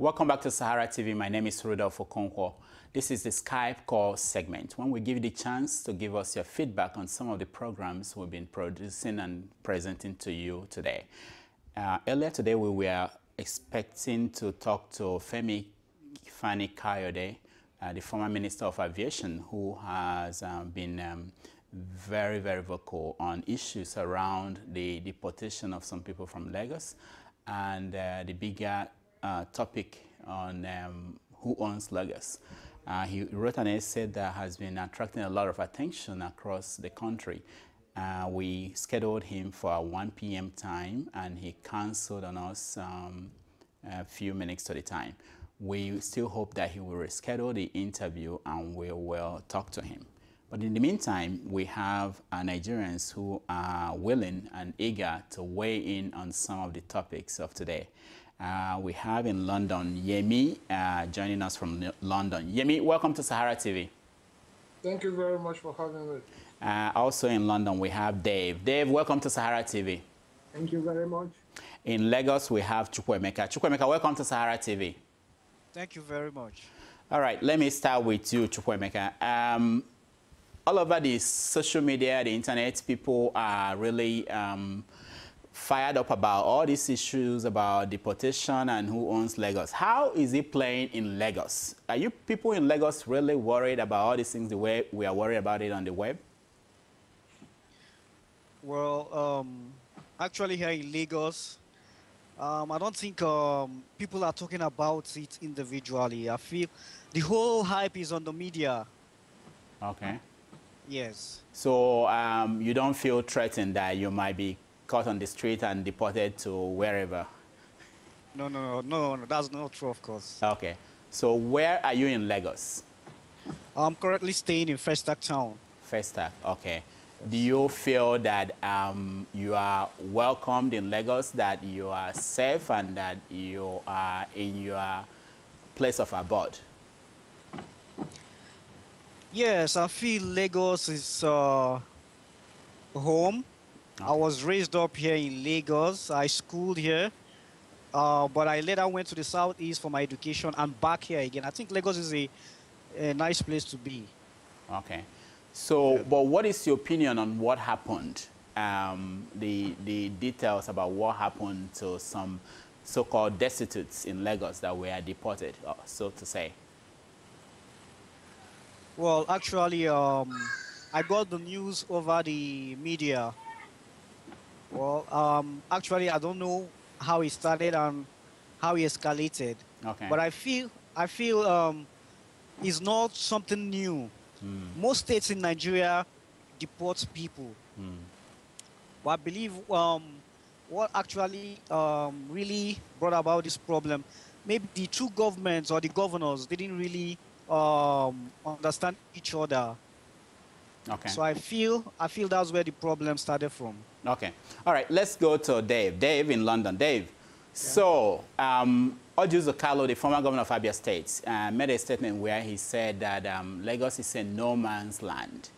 Welcome back to Sahara TV. My name is Rudolf Okonkwo. This is the Skype call segment when we give you the chance to give us your feedback on some of the programs we've been producing and presenting to you today. Earlier today, we were expecting to talk to Femi Fani-Kayode, the former Minister of Aviation, who has been very, very vocal on issues around the deportation of some people from Lagos and the bigger topic on who owns Lagos. He wrote an essay that has been attracting a lot of attention across the country. We scheduled him for a 1 p.m. time, and he canceled on us a few minutes to the time. We still hope that he will reschedule the interview and we will talk to him. But in the meantime, we have Nigerians who are willing and eager to weigh in on some of the topics of today. We have in London, Yemi, joining us from London. Yemi, welcome to Sahara TV. Thank you very much for having me. Also in London, we have Dave. Dave, welcome to Sahara TV. Thank you very much. In Lagos, we have Chukwemeka. Chukwemeka, welcome to Sahara TV. Thank you very much. All right, let me start with you, Chukwemeka. All over the social media, the internet, people are really fired up about all these issues about deportation and who owns Lagos. How is it playing in Lagos? Are you people in Lagos really worried about all these things the way we are worried about it on the web? Well, actually here in Lagos, I don't think people are talking about it individually. I feel the whole hype is on the media. Okay. Yes. So you don't feel threatened that you might be caught on the street and deported to wherever? No, that's not true, of course. Okay. So where are you in Lagos? I'm currently staying in Festac town. Festac, okay. Do you feel that you are welcomed in Lagos, that you are safe, and that you are in your place of abode? Yes, I feel Lagos is home. Okay. I was raised up here in Lagos. I schooled here, but I later went to the southeast for my education and back here again. I think Lagos is a nice place to be. Okay. So, yeah. But what is your opinion on what happened? The details about what happened to some so-called destitutes in Lagos that were deported, so to say. Well, actually, I got the news over the media. Well, actually, I don't know how it started and how it escalated. Okay. But I feel it's not something new. Most states in Nigeria deport people. But I believe what actually really brought about this problem, maybe the two governments or the governors didn't really understand each other. Okay. So I feel that's where the problem started from. Okay. All right. Let's go to Dave. Dave in London. Dave. Yeah. So Ojuzo Carlo, the former governor of Abia State, made a statement where he said that Lagos is a no man's land.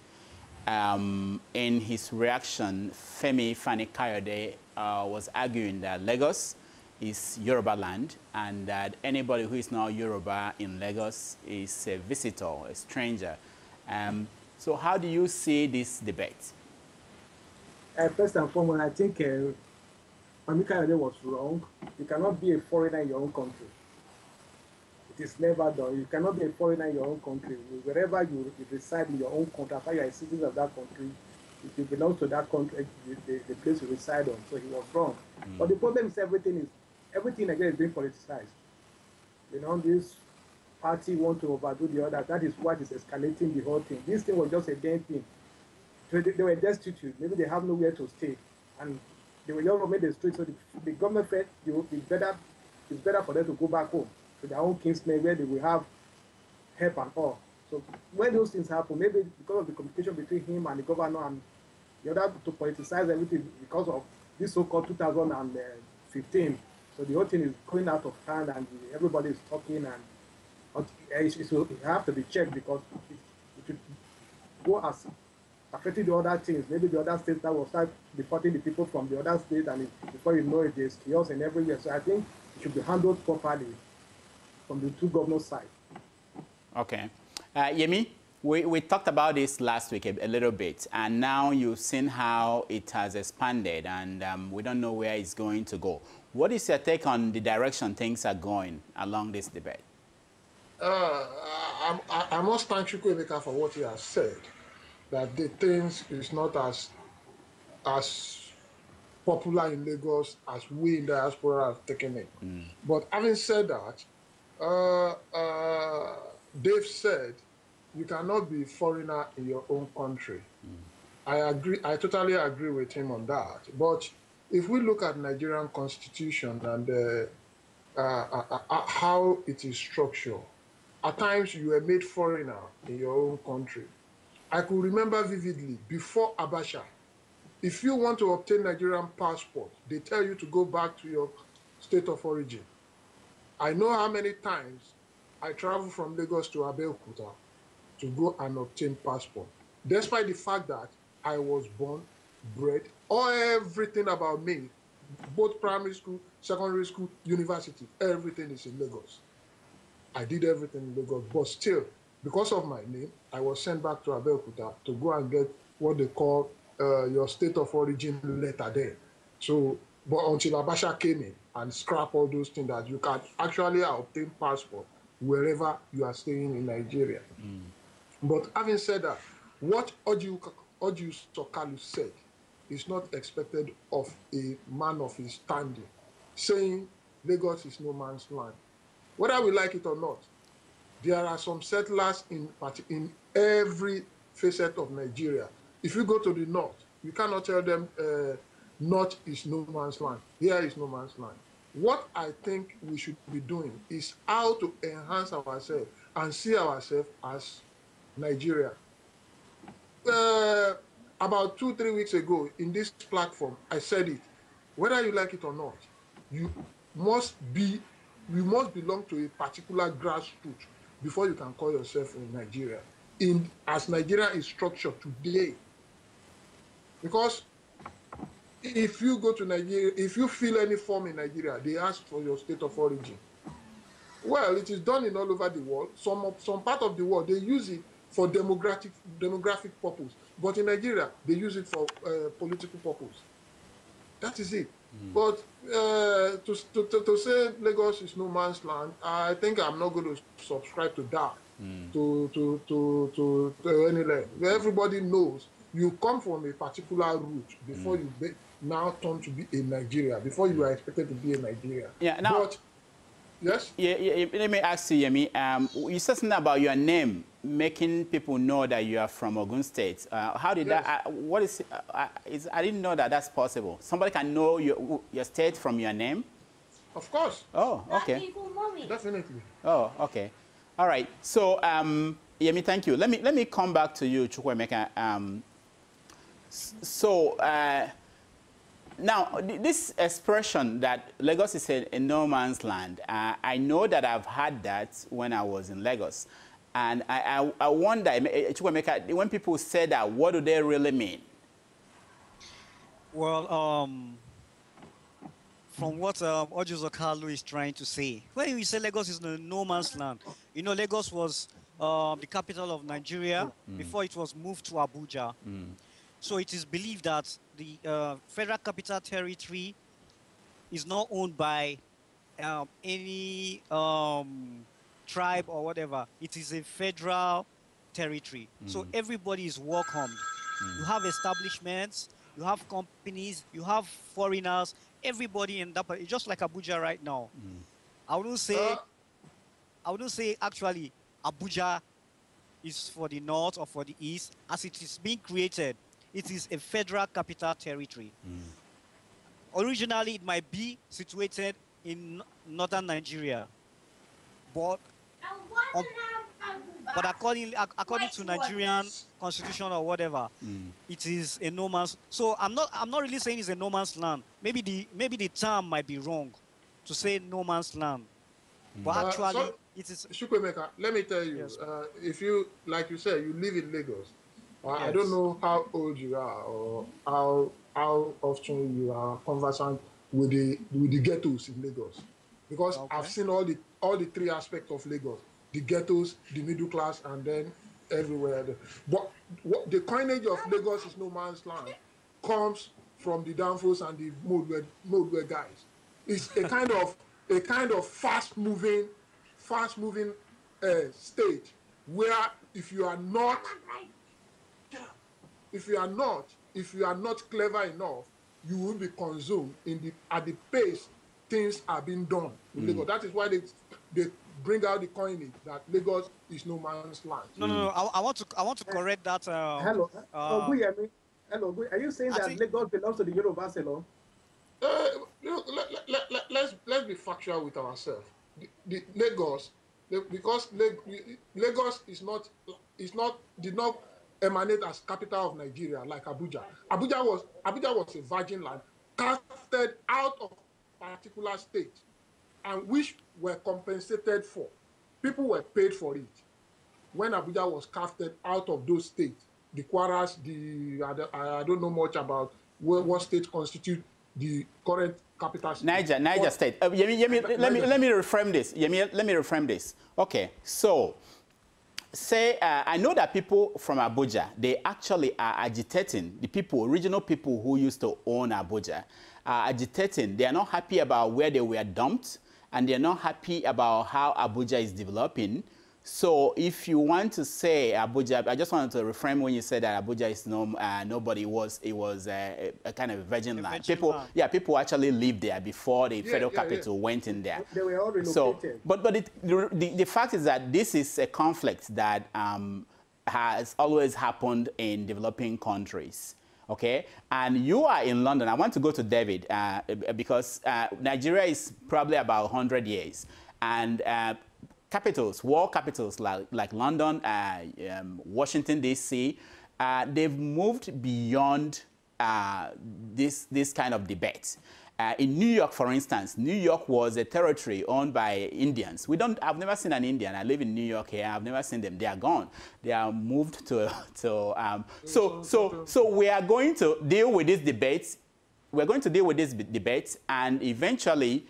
In his reaction, Femi Fani-Kayode was arguing that Lagos is Yoruba land and that anybody who is not Yoruba in Lagos is a visitor, a stranger. So how do you see this debate? First and foremost, I think Fani-Kayode was wrong. You cannot be a foreigner in your own country. It is never done. You cannot be a foreigner in your own country. Wherever you reside in your own country, after you are a citizen of that country, if you belong to that country, the place you reside on. So he was wrong. But the problem is everything again is being politicized. You know, this party want to overdo the other. That is what is escalating the whole thing. This thing was just a damn thing. So they were destitute. Maybe they have nowhere to stay, and they were just made the street. So the government felt it's better for them to go back home to their own kinsmen where they will have help and all. So when those things happen, maybe because of the communication between him and the governor and the other to politicize everything because of this so-called 2015. So the whole thing is going out of hand and everybody is talking, and it have to be checked because it should go as affecting the other things. Maybe the other states that will start deporting the people from the other states, and before you know it, there's chaos and everywhere. So I think it should be handled properly. from the two governors' side. Okay. Yemi, we talked about this last week a little bit, and now you've seen how it has expanded, and we don't know where it's going to go. What is your take on the direction things are going along this debate? I must thank Chukwuemeka for what he has said, that the things is not as popular in Lagos as we in diaspora have taken it. But having said that, Dave said you cannot be a foreigner in your own country. I agree. I totally agree with him on that. But if we look at Nigerian constitution and how it is structured, at times you are made foreigner in your own country. I could remember vividly before Abacha, if you want to obtain Nigerian passport, they tell you to go back to your state of origin. I know how many times I traveled from Lagos to Abeokuta to go and obtain passport, despite the fact that I was born, bred, or everything about me, both primary school, secondary school, university, everything is in Lagos. I did everything in Lagos, but still, because of my name, I was sent back to Abeokuta to go and get what they call your state of origin letter there. So, but until Abacha came in and scrapped all those things, that you can actually obtain passport wherever you are staying in Nigeria. But having said that, what Oju Sokalu said is not expected of a man of his standing, saying Lagos is no man's land. Whether we like it or not, there are some settlers in every facet of Nigeria. If you go to the north, you cannot tell them north is no man's land. Here is no man's land. What I think we should be doing is how to enhance ourselves and see ourselves as Nigeria. About 2-3 weeks ago in this platform, I said it. Whether you like it or not, you must belong to a particular grassroots before you can call yourself in Nigeria. As Nigeria is structured today, because if you go to Nigeria, if you fill any form in Nigeria, they ask for your state of origin. Well, it is done in all over the world. Some part of the world, they use it for demographic purpose. But in Nigeria, they use it for political purpose. That is it. But to say Lagos is no man's land, I think I'm not going to subscribe to that. To any level. Everybody knows you come from a particular route before you now turn to be a Nigeria, before you are expected to be a Nigeria. Yeah, now, but, yes? Yeah, let me ask you, Yemi. You said something about your name, making people know that you are from Ogun State. How did that, what is, I didn't know that that's possible. Somebody can know your state from your name? Of course. Oh, okay. Definitely. Oh, okay. All right. So, Yemi, thank you. Let me come back to you, Chukwuemeka. Now, this expression that Lagos is a no man's land, I know that I've had that when I was in Lagos. And I wonder, Chukwuemeka, when people say that, what do they really mean? Well, from what Oju Sokalu is trying to say, when we say Lagos is a no man's land, you know, Lagos was the capital of Nigeria before it was moved to Abuja. So it is believed that the Federal Capital Territory is not owned by any tribe or whatever. It is a federal territory. So everybody is welcomed. You have establishments, you have companies, you have foreigners, everybody in that, it's just like Abuja right now. I wouldn't say actually Abuja is for the north or for the east. As it is being created, it is a federal capital territory. Originally, it might be situated in northern Nigeria, but according to Nigerian constitution or whatever, it is a no man's. So I'm not really saying it's a no man's land. Maybe the term might be wrong to say no man's land, but actually it is. Chukwuemeka, let me tell you, yes. If you, like you said, you live in Lagos. Yes. I don't know how old you are or how often you are conversant with the ghettos in Lagos. because Okay. I've seen all the three aspects of Lagos: the ghettos, the middle class, and then everywhere. But what the coinage of Lagos is no man's land comes from the downfalls and the mode where guys. It's a kind of fast moving state where if you are not clever enough, you will be consumed at the pace things are being done in Lagos. That is why they bring out the coinage that Lagos is no man's land. No. I want to correct that. Hello, Guyemi. Hello, are you saying I that think- Lagos belongs to the Yorubas alone? Let's be factual with ourselves. Because Lagos did not emanate as capital of Nigeria like Abuja. Abuja was a virgin land casted out of particular state, and which were compensated for. People were paid for it. When Abuja was casted out of those states, the Kwaras, I don't know much about what state constitute the current capital state. Niger State. Yemi, let me reframe this. Yemi, let me reframe this. Okay, so say I know that people from Abuja, they actually are agitating, the people, original people who used to own Abuja, are agitating. They are not happy about where they were dumped, and they're not happy about how Abuja is developing. So if you want to say Abuja, I just wanted to reframe when you said that Abuja is nobody. It was a kind of virgin land. People actually lived there before the federal capital went in there. They were all relocated. So, but the fact is that this is a conflict that has always happened in developing countries. Okay, and you are in London. I want to go to David because Nigeria is probably about 100 years, and world capitals like London, Washington, D.C., they've moved beyond this kind of debate. In New York, for instance, New York was a territory owned by Indians. I've never seen an Indian. I live in New York here. I've never seen them. They are gone. They are moved to. So we are going to deal with these debates. We're going to deal with these debates, and eventually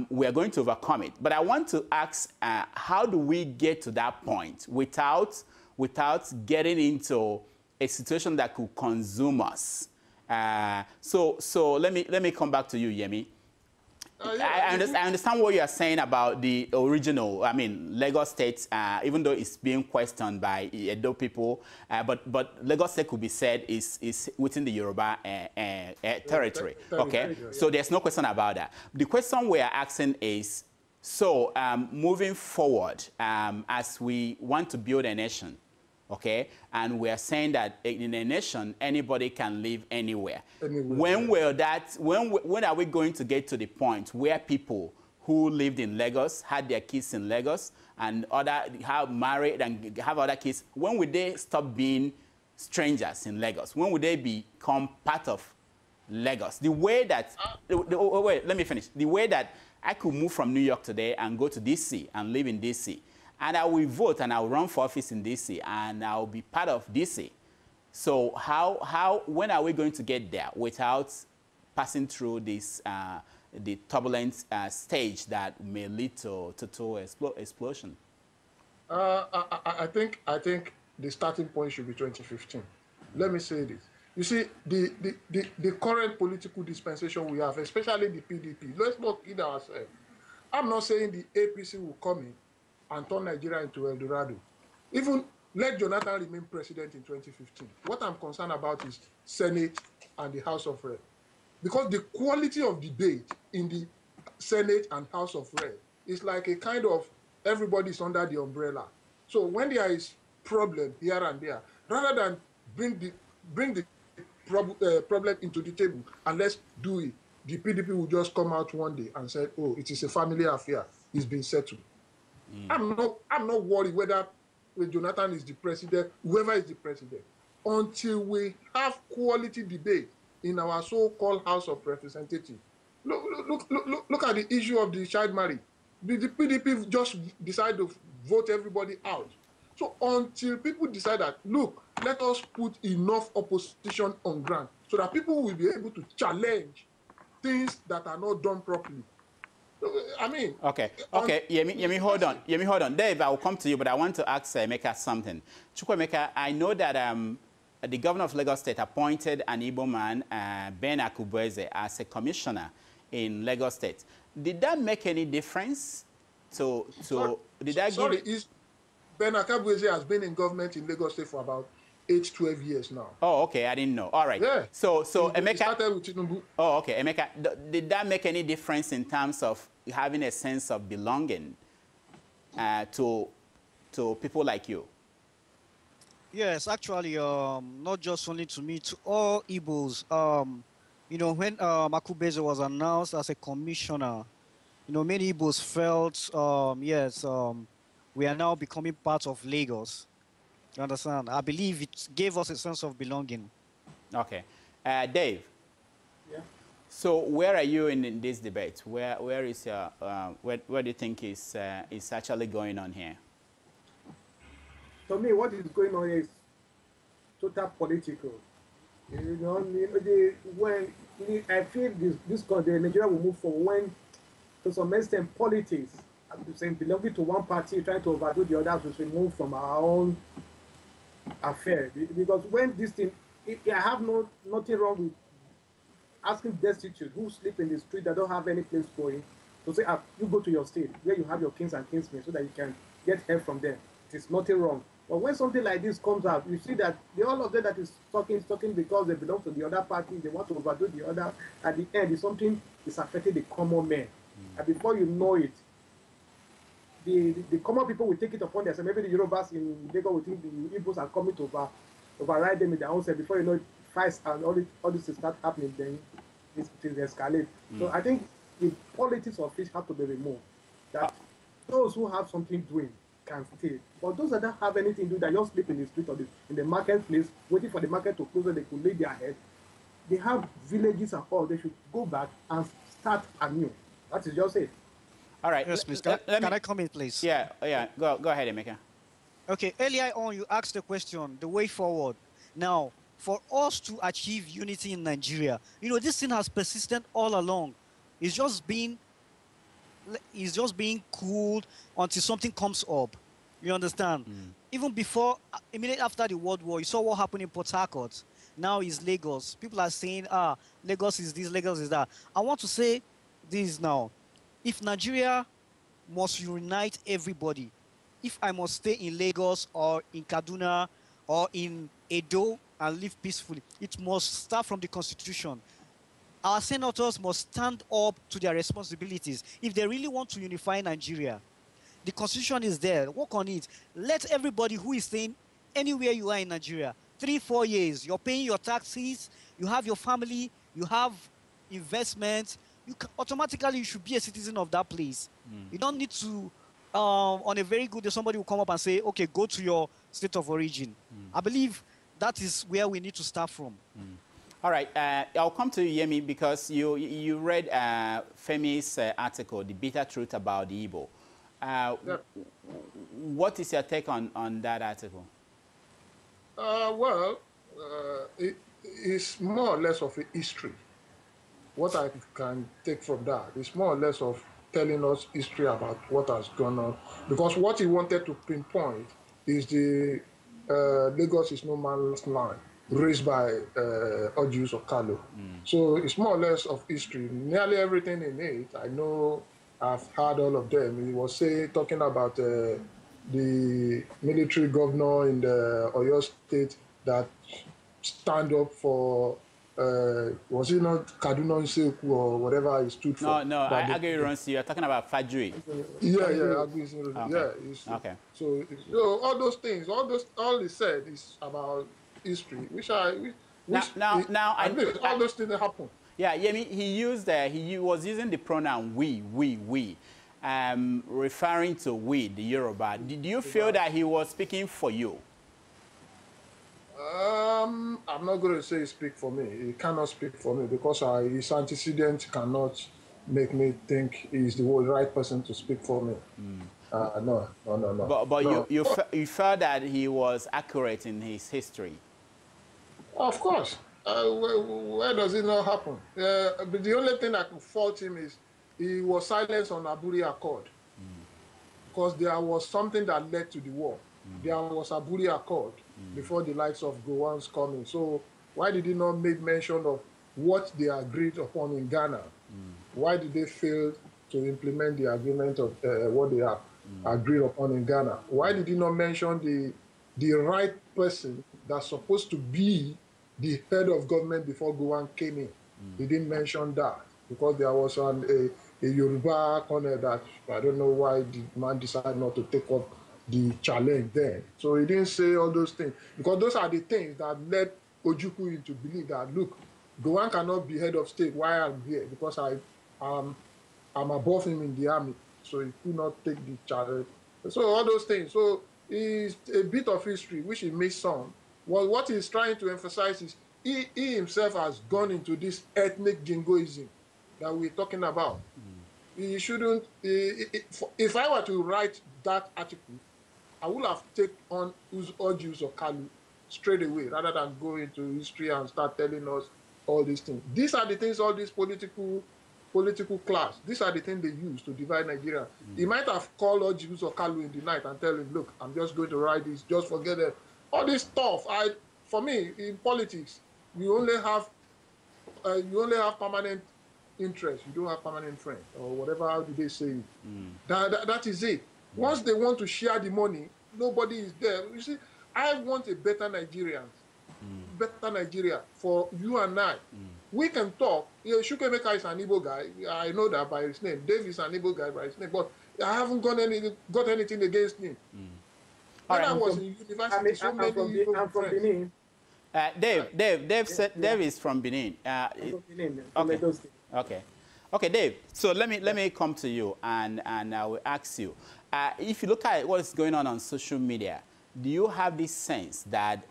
we are going to overcome it. But I want to ask, how do we get to that point without getting into a situation that could consume us? So let me come back to you, Yemi. I understand what you are saying about the original, Lagos State, even though it's being questioned by Edo people, but Lagos State could be said is within the Yoruba territory. Okay, so there's no question about that. The question we are asking is, so moving forward, as we want to build a nation, okay, and we are saying that in a nation, anybody can live anywhere. When are we going to get to the point where people who lived in Lagos, had their kids in Lagos, and have married and have other kids, when would they stop being strangers in Lagos? When would they become part of Lagos? The way that, wait, let me finish. The way that I could move from New York today and go to D.C. and live in D.C., and I will vote and I will run for office in D.C. and I will be part of D.C. So when are we going to get there without passing through this the turbulence stage that may lead to explosion? I think the starting point should be 2015. Let me say this. You see, the current political dispensation we have, especially the PDP, let's not kid ourselves. I'm not saying the APC will come in and turn Nigeria into El Dorado. Even let Jonathan remain president in 2015. What I'm concerned about is Senate and the House of Reps. Because the quality of debate in the Senate and House of Reps is like a kind of everybody's under the umbrella. So when there is problem here and there, rather than bring the problem into the table and let's do it, the PDP will just come out one day and say, oh, it is a family affair. It's been settled. I'm not worried whether Jonathan is the president, whoever is the president, until we have quality debate in our so-called House of Representatives. Look at the issue of the child marriage. The PDP just decide to vote everybody out. So until people decide that, look, let us put enough opposition on ground so that people will be able to challenge things that are not done properly. I mean... Okay, Yemi, hold on. Yemi, hold on. Dave, I will come to you, but I want to ask Emeka something. Chukwuemeka, I know that the governor of Lagos State appointed an Igbo man, Ben Akubueze, as a commissioner in Lagos State. Did that make any difference? Ben Akubueze has been in government in Lagos State for about 8-12 years now. Oh, okay, I didn't know. All right. Yeah. So Emeka... He started with Tinubu. Oh, okay. Emeka, did that make any difference in terms of having a sense of belonging to people like you? Yes, actually, not just only to me, to all Igbos. You know, when Akubueze was announced as a commissioner, you know, many Igbos felt, yes, we are now becoming part of Lagos. You understand? I believe it gave us a sense of belonging. Okay. Dave? Yeah. So where are you in this debate? Where is your, where do you think is actually going on here? For me, what is going on is total political. You know, I feel this country, Nigeria will move forward when, to some extent, politics, saying belonging to one party, trying to overdo the others, was removed from our own affair. Because when this thing, I have nothing wrong with asking destitute who sleep in the street that don't have any place going to say, you go to your state where you have your kings and kinsmen so that you can get help from them. It is nothing wrong. But when something like this comes out, you see that all of them that is talking because they belong to the other party, they want to overdo the other. At the end, something is affecting the common man. And before you know it, the common people will take it upon themselves. Maybe the Yorubas in Lagos will think the Igbos are coming to override them in their own self. Before you know it, fights and all this will start happening, then it will escalate. So I think the politics of fish have to be removed. That those who have something doing can stay. But those that don't have anything to do, that just sleep in the street or in the marketplace, waiting for the market to close so they could lay their head. They have villages and all. They should go back and start anew. That is just it. All right. Yes, please. Can I come in, please? Yeah. Go ahead, Emeka. Okay. Earlier on, you asked the question, the way forward. Now, for us to achieve unity in Nigeria, you know, this thing has persisted all along. It's just being cooled until something comes up. You understand? Even before, immediately after the World War, you saw what happened in Port Harcourt. Now it's Lagos. People are saying, Lagos is this, Lagos is that. I want to say this now. If Nigeria must unite everybody, if I must stay in Lagos or in Kaduna or in Edo and live peacefully, it must start from the Constitution. Our senators must stand up to their responsibilities. If they really want to unify Nigeria, the Constitution is there. Work on it. Let everybody who is staying anywhere you are in Nigeria, 3-4 years, you're paying your taxes, you have your family, you have investments, automatically you should be a citizen of that place. You don't need to, on a very good day, somebody will come up and say, okay, go to your state of origin. I believe that is where we need to start from. All right, I'll come to you, Yemi, because you read Femi's article, The Bitter Truth About the Igbo. What is your take on that article? It's more or less of a history. What I can take from that is more or less of telling us history about what has gone on. Because what he wanted to pinpoint is the Lagos is no man's land, raised by Ojus of Kalo. So it's more or less of history. Nearly everything in it, I know I've heard all of them. He was talking about the military governor in the Oyo State that stand up for, was it not Kaduna Nseku or whatever he stood for? No, Agui-Ironsi, you're talking about Fajui. Yeah, Agui-Ironsi, yeah. Okay. So all those things, all he said is about history, which all those things happen. Yeah, Yemi, he was using the pronoun we, referring to we, the Yoruba. Did you feel that he was speaking for you? I'm not going to say he speak for me. He cannot speak for me because his antecedent cannot make me think he's the right person to speak for me. No. But you felt that he was accurate in his history? Of course. Where does it not happen? But the only thing I can fault him is he was silenced on Aburi Accord because there was something that led to the war. There was Aburi Accord before the likes of Gowon's coming. So why did he not make mention of what they agreed upon in Ghana? Why did they fail to implement the agreement of what they have agreed upon in Ghana? Why did he not mention the right person that's supposed to be the head of government before Gowon came in? He didn't mention that because there was a Yoruba corner that I don't know why the man decided not to take up the challenge then. So he didn't say all those things because those are the things that led Ojukwu to believe that, look, Gowon cannot be head of state while I'm here because I'm above him in the army. So he could not take the challenge. So all those things. So it's a bit of history, which he missed some. Well, what he's trying to emphasize is he himself has gone into this ethnic jingoism that we're talking about. He shouldn't, if I were to write that article, I would have taken on Ojus or Kalu straight away rather than go into history and start telling us all these things. These are the things, all these political class, these are the things they use to divide Nigeria. He might have called Ojus or Kalu in the night and tell him, look, I'm just going to write this, just forget it. All this stuff, for me, in politics, you only have permanent interest. You don't have permanent friends or whatever. How do they say it? That is it. Once they want to share the money, nobody is there. You see, I want a better Nigerian, better Nigeria for you and I. We can talk. Shukemeka is an Igbo guy. I know that by his name. Dave is an Igbo guy by his name. But I haven't got anything against him. When I was in university, so many Igbo friends. Dave is from Benin. From Benin. Okay. Okay, Dave. So let me come to you and I will ask you. If you look at what's going on social media, do you have this sense that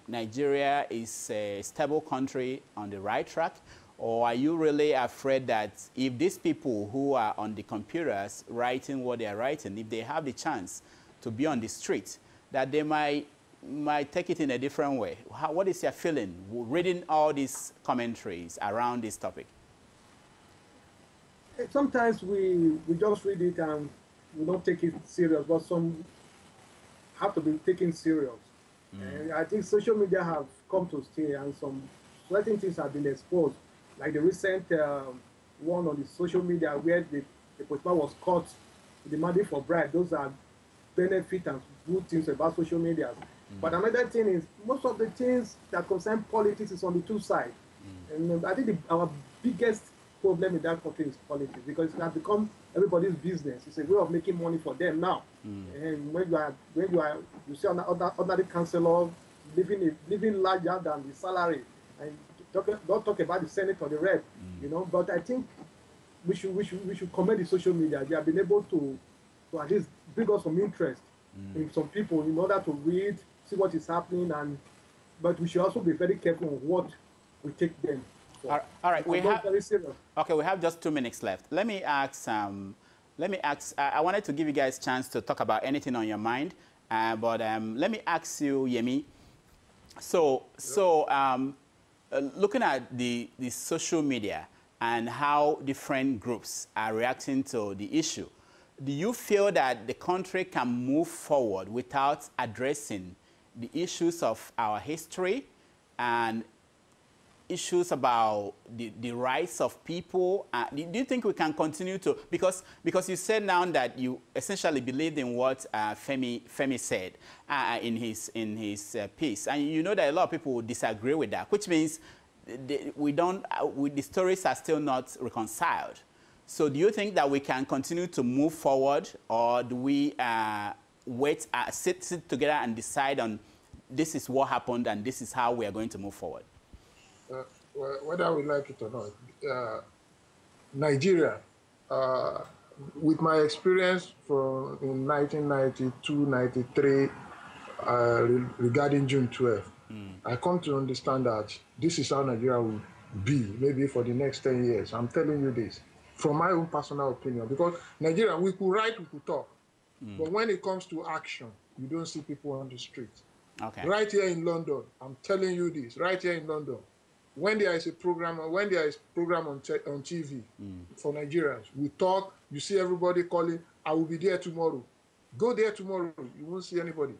Nigeria is a stable country on the right track? Or are you really afraid that if these people who are on the computers writing what they are writing, if they have the chance to be on the street, that they might take it in a different way? What is your feeling reading all these commentaries around this topic? Sometimes we just read it and we don't take it serious, but some have to be taken serious. And I think social media have come to stay, and some certain things have been exposed, like the recent one on the social media where the postman was caught demanding for bribe. Those are benefit and good things about social media. But another thing is, most of the things that concern politics is on the two sides. And I think our biggest problem in that country is politics, because it has become everybody's business. It's a way of making money for them now. And when you see another councillor living larger than the salary, and don't talk about the Senate or the rep, you know. But I think we should commend the social media. They have been able to at least bring us some interest in some people in order to read, see what is happening, but we should also be very careful on what we take them. All right, we have just 2 minutes left. Let me ask. I wanted to give you guys a chance to talk about anything on your mind, but let me ask you, Yemi. Looking at the social media and how different groups are reacting to the issue, do you feel that the country can move forward without addressing the issues of our history and issues about the rights of people? Do you think we can continue to, because you said now that you essentially believed in what Femi said in his piece, and you know that a lot of people would disagree with that, which means the stories are still not reconciled. So do you think that we can continue to move forward, or do we sit together and decide on this is what happened and this is how we are going to move forward? Whether we like it or not, Nigeria, with my experience in 1992, 93, regarding June 12th, I come to understand that this is how Nigeria will be, maybe for the next 10 years. I'm telling you this from my own personal opinion, because Nigeria, we could write, we could talk, but when it comes to action, you don't see people on the street. Okay. Right here in London, I'm telling you this, right here in London, when there is a program or when there is program on TV for Nigerians, we talk, you see everybody calling, I will be there tomorrow. Go there tomorrow, you won't see anybody.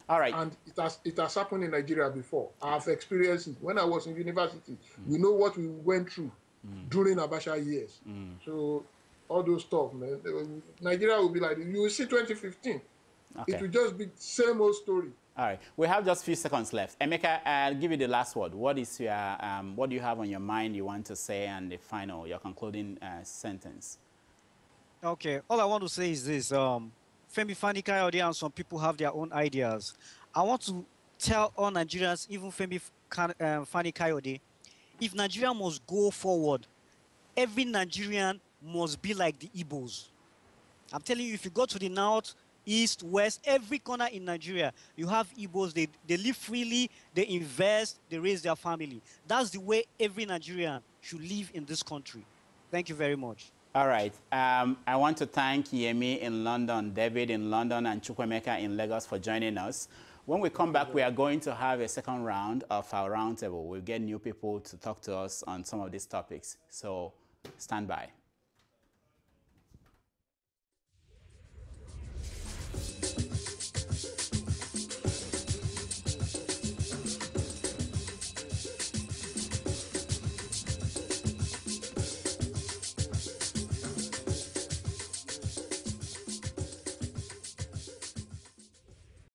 All right. And it has happened in Nigeria before. I've experienced it. When I was in university, we know what we went through during Abacha years. So all those stuff, man, Nigeria will be like, you will see 2015. Okay. It will just be same old story. All right, we have just a few seconds left. Emeka, I'll give you the last word. What is your, what do you have on your mind you want to say, and the final, your concluding sentence? Okay, all I want to say is this. Femi Fani-Kayode and some people have their own ideas. I want to tell all Nigerians, even Femi Fani-Kayode, if Nigeria must go forward, every Nigerian must be like the Igbos. I'm telling you, if you go to the north, east, west, every corner in Nigeria, you have Igbos. They live freely, they invest, they raise their family. That's the way every Nigerian should live in this country. Thank you very much. All right. I want to thank Yemi in London, David in London, and Chukwemeka in Lagos for joining us. When we come back, we are going to have a second round of our roundtable. We'll get new people to talk to us on some of these topics. So stand by.